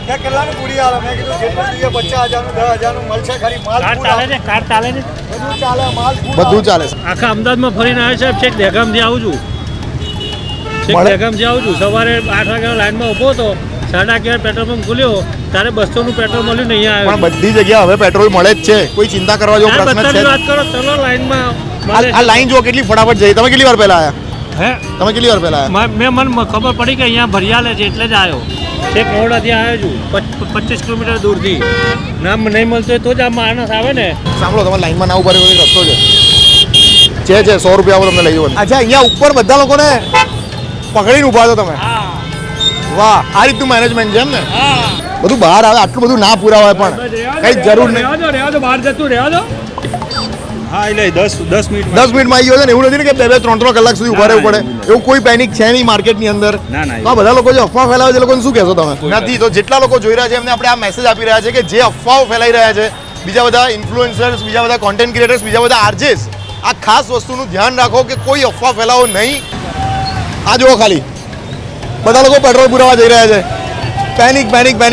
કેટલાનું પૂરી આવે મેં કીધું જેટલું જોઈએ 50,000 નું 10,000 નું મળશે ખરી માલ ચાલે છે કાર્ડ ચાલે છે બધું ચાલે માલ બધું ચાલે આખા અમદાવાદમાં ફરીને આવ્યો સાહેબ છેક દહેગામથી આવું છું દહેગામથી આવું છું સવારે 8 વાગ્યાનો લાઈનમાં ઊભો હતો 11:30 પેટ્રોલ પંપ ખુલ્યો ત્યારે 200 નું પેટ્રોલ મળ્યું નહીં આવ્યું પણ બધી જગ્યાએ હવે પેટ્રોલ મળે જ છે કોઈ ચિંતા કરવા જેવો પ્રશ્ન છે વાત કરો ચલો લાઈનમાં આ લાઈન જો કેટલી ફટાફટ જઈ તમે કેટલી વાર પહેલા આયા હે તમે કેટલી વાર પહેલા આયા મને ખબર પડી કે અહીંયા ભરિયાલે છે એટલે જ આવ્યો છેક નોડાથી આવ્યો છું 25 કિલોમીટર દૂરથી નામ નહીં મળતું હોય તો જ આ માણસ આવે ને સાંભળો તમે લાઈનમાં ના ઉભા રહ્યો રસ્તો છે 100 રૂપિયા તમને લઈ જવાનું અચ્છા અહીંયા ઉપર બધા લોકોને પકડીને ઉભા છો તમે વાહ આ રીતનું મેનેજમેન્ટ છે એમ ને બધું બહાર આવે આટલું બધું ના પુરાવાય પણ કઈ જરૂર નહીં રહેવા દો બહાર જતું રહેવા દો હા એટલે 10 મિનિટમાં આવી ગયો છે ને એવું નથી ને કે 2-3 કલાક સુધી ઉભા રહેવું પડે એવું કોઈ પેનિક છે નહીં માર્કેટની અંદર તો બધા લોકો જે અફવા ફેલાવે છે લોકોને શું કહેશો તમે નથી તો જેટલા લોકો જોઈ રહ્યા છે એમને આપણે આ મેસેજ આપી રહ્યા છે કે જે અફવાઓ ફેલાઈ રહ્યા છે બીજા બધા ઇન્ફ્લુએન્સર્સ બીજા બધા કોન્ટેન્ટ ક્રિએટર્સ બીજા બધા આરજેસ આ ખાસ વસ્તુનું ધ્યાન રાખો કે કોઈ અફવા ફેલાવો નહીં આ જુઓ ખાલી બધા લોકો પેટ્રોલ પુરાવા જઈ રહ્યા છે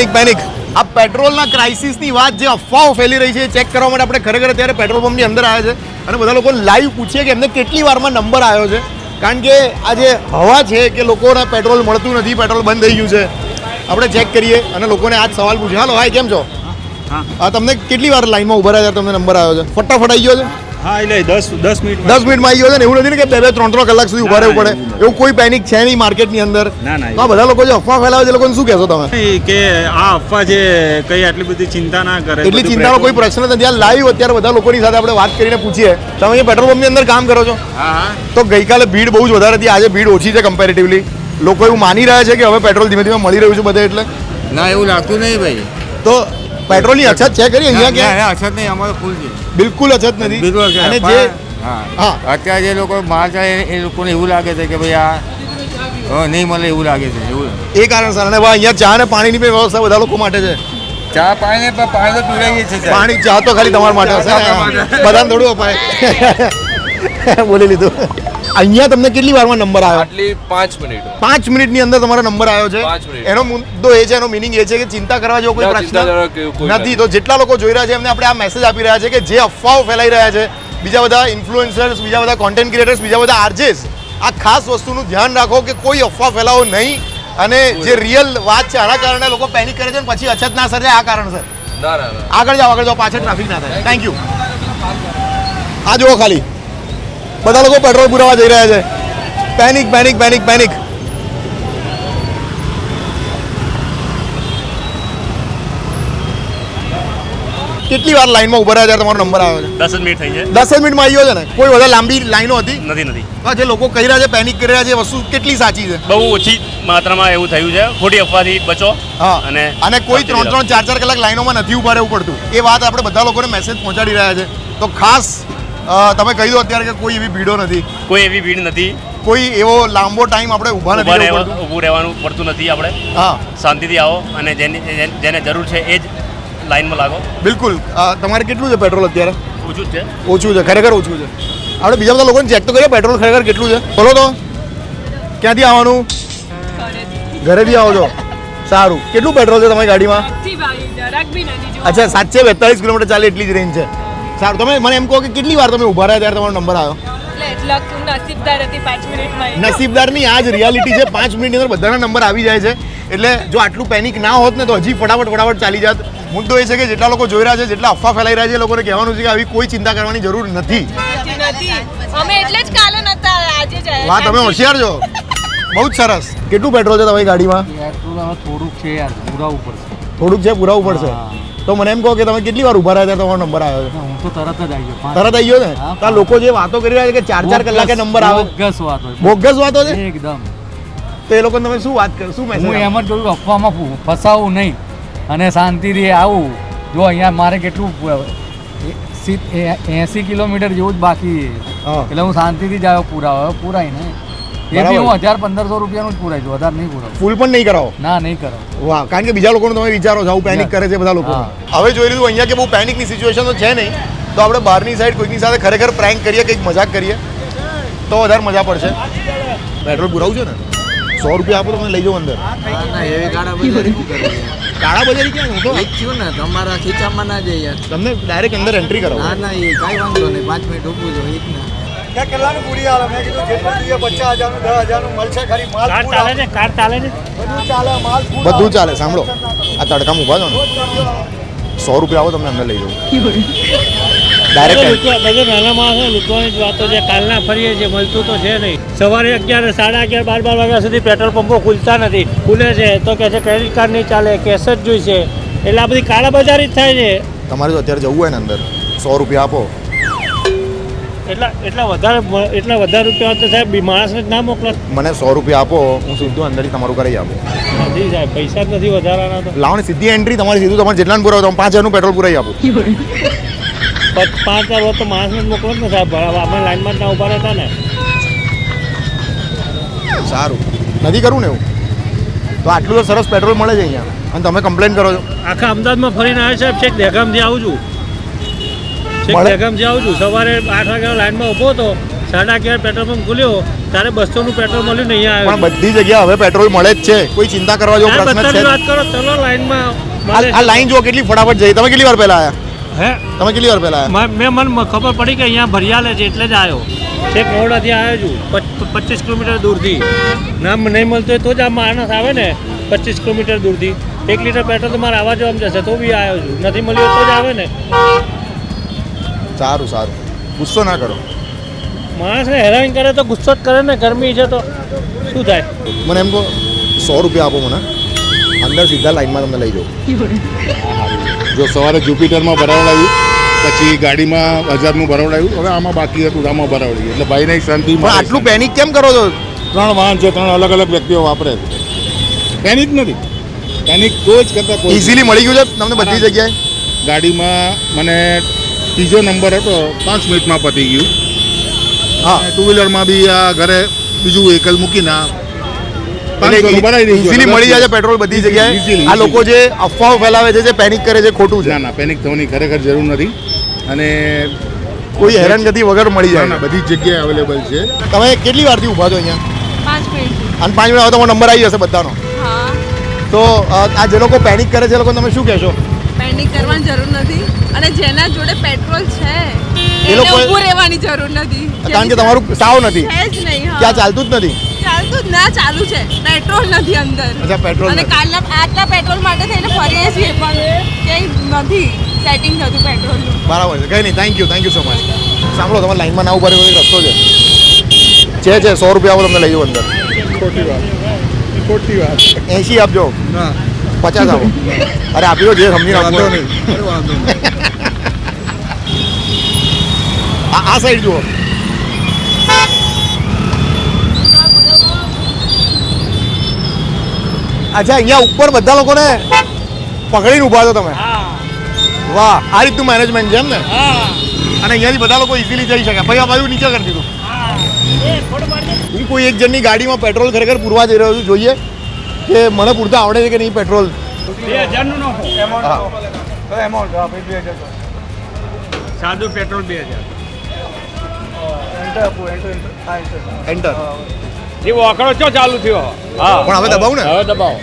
પેનિક આ પેટ્રોલના ક્રાઇસિસની વાત જે અફવાઓ ફેલી રહી છે ચેક કરવા માટે આપણે ખરેખર અત્યારે પેટ્રોલ પંપની અંદર આવ્યા છે અને બધા લોકો લાઈવ પૂછીએ કે એમને કેટલી વારમાં નંબર આવ્યો છે કારણ કે આ જે હવા છે કે લોકોને પેટ્રોલ મળતું નથી પેટ્રોલ બંધ થઈ ગયું છે આપણે ચેક કરીએ અને લોકોને આ જ સવાલ પૂછ્યો હાલો ભાઈ કેમ છો હા તમને કેટલી વાર લાઈનમાં ઉભા રહ્યા તમને નંબર આવ્યો છે ફટાફટ આવી ગયો છે હા એટલે 10 મિનિટમાં આવી ગયો છે ને એવું નથી ને કે 2-3 કલાક સુધી ઉભા રહેવું પડે એવું કોઈ પેનિક છે નહીં માર્કેટની અંદર તો આ બધા લોકો જે અફવા ફેલાવે છે લોકોને શું કહેશો તમે કે આ અફવા છે કઈ આટલી બધી ચિંતા ના કરે એટલી ચિંતાનો કોઈ પ્રશ્ન નથી આ લાઈવ અત્યારે બધા લોકોની સાથે આપણે વાત કરીને પૂછીએ તમે અહીંયા પેટ્રોલ પંપની અંદર કામ કરો છો તો ગઈકાલે ભીડ બહુ જ વધારે હતી આજે ભીડ ઓછી છે કમ્પેરેટિવલી લોકો એવું માની રહ્યા છે કે હવે પેટ્રોલ ધીમે ધીમે મળી રહ્યું છે બધે એટલે ના એવું લાગતું નહીં ભાઈ તો પેટ્રોલની અછત છે કરી અહીંયા ક્યાં અછત નહીં અમારે ફૂલ છે બિલકુલ અછત નથી અને જે હા અત્યારે જે લોકો બહાર જાય એ લોકોને એવું લાગે છે કે ભાઈ આ નહીં મળે એવું લાગે છે એવું એ કારણસર અને અહીંયા ચા અને પાણીની પણ વ્યવસ્થા બધા લોકો માટે છે ચા પાણી તો પીવડાવીએ છીએ પાણી ચા તો ખાલી તમારા માટે હશે બધાને થોડું અપાય બોલી લીધું અહીંયા તમને કેટલી વારમાં નંબર આવ્યો આટલી 5 મિનિટ 5 મિનિટની અંદર તમારો નંબર આવ્યો છે એનો મુદ્દો એ છે એનો મિનિંગ એ છે કે ચિંતા કરવા જેવો કોઈ પ્રશ્ન નથી તો જેટલા લોકો જોઈ રહ્યા છે એમને આપણે આ મેસેજ આપી રહ્યા છે કે જે અફવાઓ ફેલાઈ રહ્યા છે બીજા બધા ઇન્ફ્લુએન્સર્સ બીજા બધા કોન્ટેન્ટ ક્રિએટર્સ બીજા બધા આરજેસ આ ખાસ વસ્તુનું ધ્યાન રાખો કે કોઈ અફવા ફેલાવો નહીં અને જે રિયલ વાત છે આના કારણે લોકો પેનિક કરે છે અને પછી અછત ના સર્જાય આ કારણસર આગળ જાઓ પાછળ ટ્રાફિક ના થાય થેન્ક યુ આ જુઓ ખાલી બધા લોકો પેટ્રોલ પુરાવા જઈ રહ્યા છે પેનિક કેટલી વાર લાઈનમાં ઉભા રહ્યા ત્યારે તમારો નંબર આવ્યો છે 10 મિનિટ થઈ છે 10 મિનિટમાં આવી ગયો છે ને કોઈ વધારે લાંબી લાઈનો હતી નથી જે લોકો કહી રહ્યા છે પેનિક કરી રહ્યા છે વસ્તુ કેટલી સાચી છે બહુ ઓછી માત્રામાં એવું થયું છે ખોટી અફવાથી બચો હા અને કોઈ 3-4 કલાક લાઈનોમાં નથી ઉભા રહેવું પડતું એ વાત આપણે બધા લોકોને મેસેજ પહોંચાડી રહ્યા છે તો ખાસ તમે કહી દો અત્યારે કે કોઈ એવી ભીડો નથી કોઈ એવી ભીડ નથી કોઈ એવો લાંબો ટાઈમ આપણે ઊભા નથી ઊભું રહેવાનું પડતું નથી આપણે હા શાંતિથી આવો અને જેને જરૂર છે એ જ લાઈનમાં લાગો બિલકુલ તમારે કેટલું છે પેટ્રોલ અત્યારે ઓછું જ છે ઓછું છે ખરેખર ઓછું છે આપણે બીજા બધા લોકોને ચેક તો કરીએ પેટ્રોલ ખરેખર કેટલું છે બોલો તો ક્યાંથી આવવાનું ઘરેથી આવો છો સારું કેટલું પેટ્રોલ છે તમારી ગાડીમાં અચ્છા 742 કિલોમીટર ચાલે એટલી જ રેન્જ છે સારું તમે મને એમ કહો કે કેટલી વાર તમે ઉભા રહ્યા ત્યારે તમારો નંબર આવ્યો નસીબદાર નહીં આ જ રિયાલિટી છે 5 મિનિટની અંદર બધાના નંબર આવી જાય છે એટલે જો આટલું પેનિક ના હોત ને તો હજી ફટાફટ ચાલી જાત મુદ્દો એ છે કે જેટલા લોકો જોઈ રહ્યા છે જેટલા અફવા ફેલાઈ રહ્યા છે એ લોકોને કહેવાનું છે કે આવી કોઈ ચિંતા કરવાની જરૂર નથી વાહ તમે હોશિયાર છો બહુ જ સરસ કેટલું પેટ્રોલ છે તમારી ગાડીમાં થોડુંક છે યાર પુરાવું પડશે થોડુંક છે પુરાવું પડશે તો મને એમ કહો કે તમે કેટલી વાર ઉભા રહ્યા ત્યારે તમારો નંબર આવ્યો છે હું તો તરત જ આવી ગયો તરત આવી ગયો ને તો લોકો જે વાતો કરી રહ્યા છે કે 4 કલાકે નંબર આવે બોગસ વાતો છે એકદમ તો એ લોકોને તમે શું વાત કરો શું મેસેજ હું એમ જ કહું અફવામાં ફસાવું નહીં અને શાંતિથી આવું જો અહીંયા મારે કેટલું 80 કિલોમીટર જેવું જ બાકી એટલે હું શાંતિથી જ આવ્યો પૂરાય ને એ બી હું 1000-1500 રૂપિયાનું જ પૂરાય છું વધારે નહીં પૂરાવું ફૂલ પણ નહીં કરાવો ના નહીં કરાવો વાહ કારણ કે બીજા લોકોને તમે વિચારો છો આવું પેનિક કરે છે બધા લોકો હવે જોઈ લીધું અહીંયા કે બહુ પેનિકની સિચ્યુએશન તો છે નહીં તો આપણે બહારની સાઈડ કોઈકની સાથે ખરેખર પ્રેન્ક કરીએ કંઈક મજાક કરીએ તો વધારે મજા પડશે પેટ્રોલ પુરાવું છે ને 100 રૂપિયા આપો તો મને લઈ જાઓ અંદર કાળા બજારી ક્યાં હું તો એક થયું ને તમારા ખીચામાં ના જઈએ યાર. તમને ડાયરેક્ટ અંદર એન્ટ્રી કરાવો ના ના એ કાંઈ વાંધો નહીં 5 મિનિટ ઊભું જો એક ના ક્યાં કેટલાનું પૂરી હાલે મેં કીધું જેટલું જોઈએ 50,000 નું 10,000 નું મળશે ખાલી માલ કાર પૂરા. ચાલે છે કાર ચાલે છે બધું ચાલે માલ પૂરા. બધું ચાલે સાંભળો આ તડકામાં ઊભા છો ને 100 રૂપિયા આવો તમને અંદર લઈ જાઉં ડાયરેક્ટ બધું નાના માણસો લૂંટવાની જ વાતો છે કાલના ફરીએ છે મળતું તો છે નહીં સવારે 11, 11:30, 12 વાગ્યા સુધી પેટ્રોલ પંપો ખુલતા નથી ખુલે છે તો કે છે ક્રેડિટ કાર્ડ નહીં ચાલે કેશ જ જોઈશે એટલે આ બધી કાળા બજારી જ થાય છે તમારે જો અત્યારે જવું હોય ને અંદર 100 રૂપિયા આપો એટલા વધારે રૂપિયા તો સાહેબ માણસને જ ના મોકલે મને 100 રૂપિયા આપો હું સીધું અંદરથી તમારું કરી આપું નથી સાહેબ પૈસા જ નથી વધારાના તો લાવો ને સીધી એન્ટ્રી તમારી સીધું તમારે જેટલાને પુરાવો તમે 5,000 નું પેટ્રોલ પુરાઈ આપું 5,000 હોત તો માણસને જ મોકલો જ ને સાહેબ આપણે લાઈનમાં જ ના ઉભા રહેતા ને સારું નથી કરવું ને એવું તો આટલું તો સરસ પેટ્રોલ મળે છે અહીંયા અને તમે કમ્પ્લેન કરો છો આખા અમદાવાદમાં ફરીને આવે સાહેબ છેક દહેગામથી આવું છું મળે? દહેગામથી આવું છું સવારે 8 વાગ્યા લાઈનમાં ઊભો હતો 11:30 પેટ્રોલ પંપ ખુલ્યો ત્યારે 200 નું પેટ્રોલ મળ્યું ને અહીંયા પણ બધી જગ્યાએ હવે પેટ્રોલ મળે જ છે કોઈ ચિંતા કરવા જેવો પ્રશ્ન જ છે વાત કરો ચલો લાઈનમાં આ લાઈન જુઓ કેટલી ફટાફટ જઈ તમે કેટલી વાર પહેલા આવ્યા હે તમે કેટલી વાર પહેલા આવ્યા મને ખબર પડી કે અહીંયા ભરિયાલે છે એટલે જ આવ્યો છેક મોડાથી આવ્યો છું 25 કિલોમીટર દૂરથી નામ નહીં મળતું હોય તો જ આ માણસ આવે ને 25 કિલોમીટર દૂરથી 1 લીટર પેટ્રોલ તો મારે આવવા જવામાં જશે તો બી આવ્યો છું નથી મળ્યું તો જ આવે ને સારું સારું ગુસ્સો ના કરો માણસને હેરાન કરે તો ગુસ્સો જ કરે ને ગરમી છે તો શું થાય મને એમ કહો 100 રૂપિયા આપો મને અંદર સીધા લાઈનમાં તમને લઈ જાઉં જો સવારે જુપિટરમાં ભરાવડાવ્યું પછી ગાડીમાં 1000નું ભરાવડાવ્યું હવે આમાં બાકી હતું આમાં ભરાવડાવ્યું એટલે ભાઈને શાંતિ પણ આટલું પેનિક કેમ કરો છો 3 વાહન છે 3 અલગ અલગ વ્યક્તિઓ વાપરે છે પેનિક નથી પેનિક કોઈ જ કરતા કોઈ ઇઝીલી મળી ગયું છે તમને બધી જગ્યાએ ગાડીમાં મને ત્રીજો નંબર હતો 5 મિનિટમાં પતી ગયું હા ટુ વ્હીલરમાં બી આ ઘરે બીજું વ્હીકલ મૂકીને 500 ભરાઈ દઈશું ઇઝીલી મળી જાય છે પેટ્રોલ બધી જગ્યાએ Easily, આ લોકો જે અફવાઓ ફેલાવે છે જે પેનિક કરે છે ખોટું છે ના ના પેનિક થવાની ખરેખર જરૂર નથી અને કોઈ હેરાનગતિ વગર મળી ના જાય ના બધી જ જગ્યાએ અવેલેબલ છે તમે કેટલી વારથી ઊભા છો અહીંયા 5 મિનિટ અને 5 મિનિટ આવે તમારો નંબર આવી જશે બધાનો હા તો આ જે લોકો પેનિક કરે છે એ લોકો તમે શું કહેશો પેનિક કરવાની જરૂર નથી અને જેના જોડે પેટ્રોલ છે એ એને લોકો- ઊભું રહેવાની જરૂર નથી કારણ કે તમારું સાવ નથી છે જ નહીં હા ક્યાં ચાલતું જ નથી ચાલતું જ ના ચાલુ છે પેટ્રોલ નથી અંદર અચ્છા પેટ્રોલ અને કાલના આટલા પેટ્રોલ માટે થઈને ફરીએ છીએ પણ ક્યાંય નથી સેટિંગ થતું પેટ્રોલનું બરાબર છે કંઈ નહીં થેન્ક યુ સો મચ સાંભળો તમારે લાઈનમાં ના ઉભા રહેવો એક રસ્તો છે 100 રૂપિયા આવો તમને લઈ જાઉં અંદર ખોટી વાત 80 આપજો 50 આપો અરે આપી દો જે સમજીને આપવું હોય. આ સાઈડ જુઓ અચ્છા અહીંયા ઉપર બધા લોકોને પકડીને ઊભા છો તમે વાહ આ રીતનું મેનેજમેન્ટ છે એમ ને અને અહીંયાથી બધા લોકો ઇઝીલી જઈ શકે ભાઈ આ બાજુ નીચે કરી દીધું હું કોઈ એક જણની ગાડીમાં પેટ્રોલ ખરેખર પૂરવા જઈ રહ્યો છું જોઈએ કે મને પૂરતા આવડે છે કે નહીં પેટ્રોલ 2000 નો હા એમાઉન્ટ હા ભાઈ 2,000 સાદું પેટ્રોલ 2000 એન્ટર આપો એન્ટર એન્ટર એવો આંકડો ચો ચાલુ થયો હા પણ હવે દબાવું ને હવે દબાવો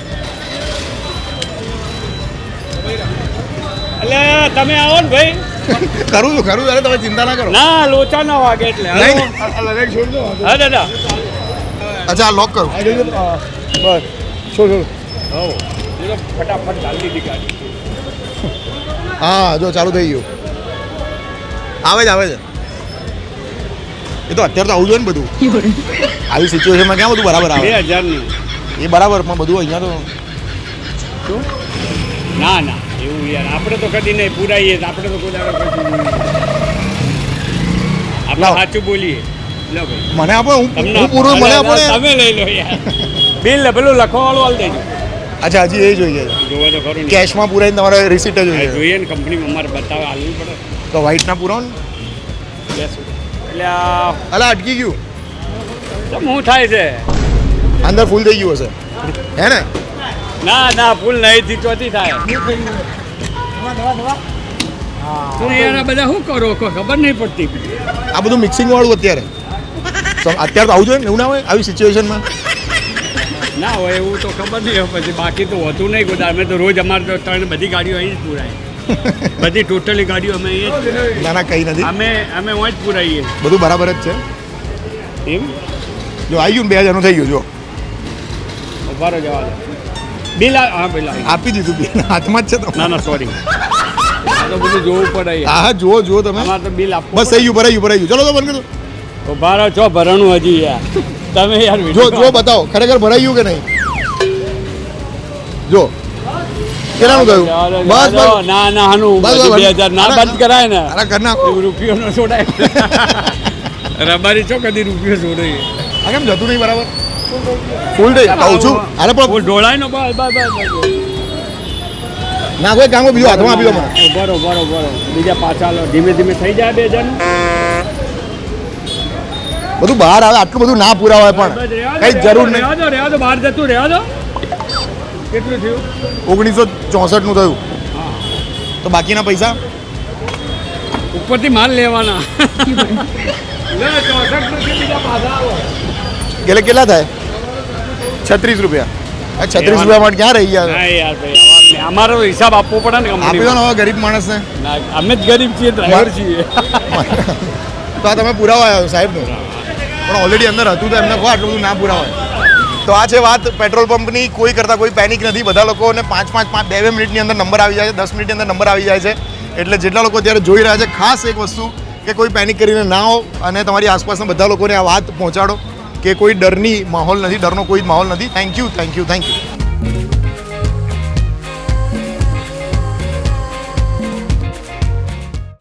એટલે તમે આવો ને ભાઈ કરું છું અરે તમે ચિંતા ના કરો ના લોચા ના વાગે એટલે નહીં. હા દાદા અચ્છા આ લોક કરું બસ છોડ ફટાફટ ચાલી દીધી ગાડી હા જો ચાલુ થઈ ગયું આવે છે એ તો અત્યારે તો આવું જોઈએ ને બધું આવી સિચ્યુએશનમાં ક્યાં બધું બરાબર આવે 2000 નું એ બરાબર પણ બધું અહીંયા તો ના ના એવું યાર આપણે તો કદી નહીં પુરાઈએ આપણે તો કોઈ દાડો કશું નહીં. આપણે લાવો. સાચું બોલીએ લો ભાઈ મને આપો હું તમને પૂરું મને આપો ને તમે લઈ લો યાર બિલ પેલું લખવાવાળું હાલ દેજો અચ્છા હજી એ જોઈએ છે જોવો તો ખરું ને કેશમાં પુરાઈને તમારે રિસીટ આ જોઈએ જોઈએ ને કંપનીમાં અમારે બતાવે હાલવું પડે તો વ્હાઈટના પુરાવો ને એટલે આ અલા અટકી ગયું શું થાય છે અંદર ફૂલ થઈ ગયું હશે હે ને ના ના ફૂલ નહીં થી ચોથી થાય તું યાર આ બધા શું કરો કોઈ ખબર નહીં પડતી આ બધું મિક્સિંગ વાળું અત્યારે તો અત્યારે તો આવું જોઈએ ને એવું ના હોય આવી સિચ્યુએશનમાં ના હોય એવું તો ખબર નહીં હોય પછી બાકી તો હોતું નહીં ગોદા અમે તો રોજ અમારે તો ત્રણ બધી ગાડીઓ અહીં જ પૂરાય બધી ટોટલી ગાડીઓ અમે અહીં જ ના ના કંઈ નથી, અમે અહીં જ પૂરાઈએ બધું બરાબર જ છે. એમ જો આવી ગયું ને 2000 થઈ ગયું, જો ઉભારો જવા દે બિલ હા બિલ આપી દીધું બિલ હાથમાં જ છે તો. ના ના સોરી આ તો બધું જોવું પડે યાર. હા જુઓ જુઓ તમે, અમારે તો બિલ આપવું બસ થઈ ગયું, ભરાઈ ગયું. ચલો તો બંધ કરી દો. ઉભારો છો ભરણું હજી યાર તમે યાર જો જો બતાવો ખરેખર ભરાઈ ગયું કે નહીં. જો કેટલાનું થયું? બસ બસ ના ના હાનું બસ, બસ, 2000 ના બંધ કરાય ને અરે ઘર નાખો. રૂપિયો નો છોડાય રબારી છો કદી રૂપિયો છોડાય આ કેમ જતું નહીં બરાબર? ફૂલ થઈ કહું છું. અરે પણ ઢોળાય નો બસ બસ બસ ના કોઈ કામ બીજું હાથમાં આપી દો મને. બરો બરો બરો બીજા પાછા લો ધીમે ધીમે થઈ જાય 2000 બધું બહાર આવે, આટલું બધું ના પૂરા હોય પણ કઈ જરૂર નહીં. રહેવા દો બહાર જતું રહેવા દો કેટલું થયું 1964 નું થયું, તો બાકીના પૈસા ઉપરથી માલ લેવાના લે 64 બીજા પાછા આવો એટલે કેટલા થાય? 36 રૂપિયા. 36 રૂપિયા માટે ક્યાં રહી ગયા? ના યાર ભાઈ અમારો હિસાબ આપવો પડે ને આપી દો કંપની ને હવે ગરીબ માણસને. અમે જ ગરીબ છીએ ડ્રાઈવર છીએ તો આ તમે પુરાવા આવ્યો સાહેબનો, પણ ઓલરેડી અંદર હતું તો એમને કહો આટલું બધું ના પુરાવાય. તો આ છે વાત પેટ્રોલ પંપની. કોઈ કરતા કોઈ પેનિક નથી. બધા લોકોને 5 મિનિટની અંદર નંબર આવી જાય છે, 10 મિનિટની અંદર નંબર આવી જાય છે. એટલે જેટલા લોકો અત્યારે જોઈ રહ્યા છે, ખાસ એક વસ્તુ કે કોઈ પેનિક કરીને ના આવો અને તમારી આસપાસના બધા લોકોને આ વાત પહોંચાડો કે કોઈ ડરની માહોલ નથી, ડરનો કોઈ જ માહોલ નથી. Thank you.